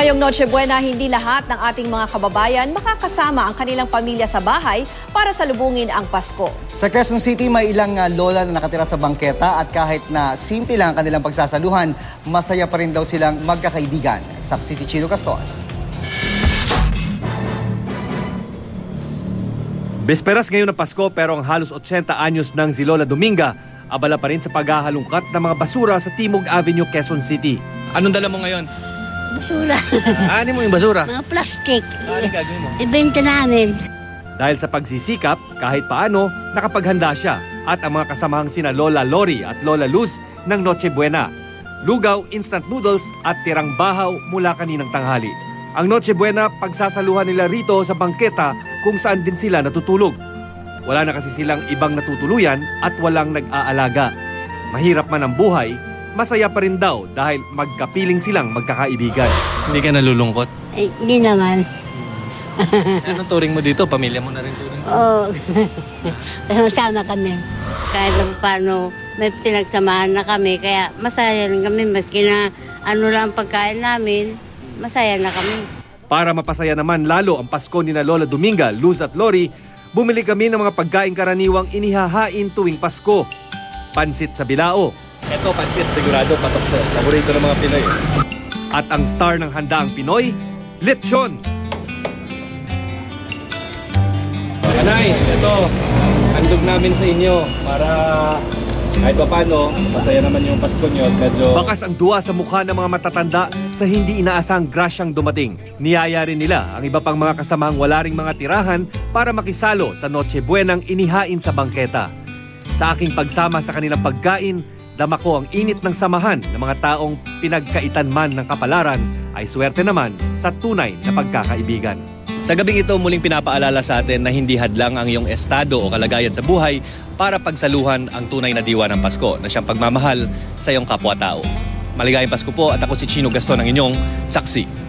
Ngayong Noche Buena, hindi lahat ng ating mga kababayan makakasama ang kanilang pamilya sa bahay para salubungin ang Pasko. Sa Quezon City, may ilang lola na nakatira sa bangketa at kahit na simple lang ang kanilang pagsasaluhan, masaya pa rin daw silang magkakaibigan. Saksi si Chino Castor. Besperas ngayon ng Pasko pero ang halos 80 anyos ng si Lola Dominga abala pa rin sa paghahalungkat ng mga basura sa Timog Avenue, Quezon City. Anong dala mo ngayon? Basura. Ano mo yung basura? Mga plastic. Ano gagawin mo? Ibenta namin. Dahil sa pagsisikap, kahit paano, nakapaghanda siya at ang mga kasamahang sina Lola Lori at Lola Luz ng Noche Buena. Lugaw, instant noodles at tirang bahaw mula kaninang tanghali. Ang Noche Buena, pagsasaluhan nila rito sa bangketa kung saan din sila natutulog. Wala na kasi silang ibang natutuluyan at walang nag-aalaga. Mahirap man ang buhay, masaya pa rin daw dahil magkapiling silang magkakaibigan. Hindi ka nalulungkot? Eh, hindi naman. Anong turing mo dito? Pamilya mo na rin turing mo? Oo. Sama kami. Kahit lang paano, may pinagsamahan na kami. Kaya masaya rin kami. Maski na ano lang ang pagkain namin, masaya na kami. Para mapasaya naman lalo ang Pasko ni na Lola Dominga, Luz at Lori, bumili kami ng mga pagkain karaniwang inihahain tuwing Pasko. Pansit sa bilao. Ito, pansit. Sigurado, patok to. Paborito ng mga Pinoy. At ang star ng handaang Pinoy, lechon. Anay, ito. Handog namin sa inyo para kahit pa paano, masaya naman yung Pasko nyo. Medyo... Bakas ang duwa sa mukha ng mga matatanda sa hindi inaasang grasyang dumating. Niyaya rin nila ang iba pang mga kasamang wala ring mga tirahan para makisalo sa Noche Buenang inihain sa bangketa. Sa aking pagsama sa kanilang pagkain, dama ko ang init ng samahan ng mga taong pinagkaitan man ng kapalaran ay swerte naman sa tunay na pagkakaibigan. Sa gabing ito, muling pinapaalala sa atin na hindi hadlang ang iyong estado o kalagayan sa buhay para pagsaluhan ang tunay na diwa ng Pasko na siyang pagmamahal sa iyong kapwa-tao. Maligayang Pasko po at ako si Chino Gaston, ang inyong saksi.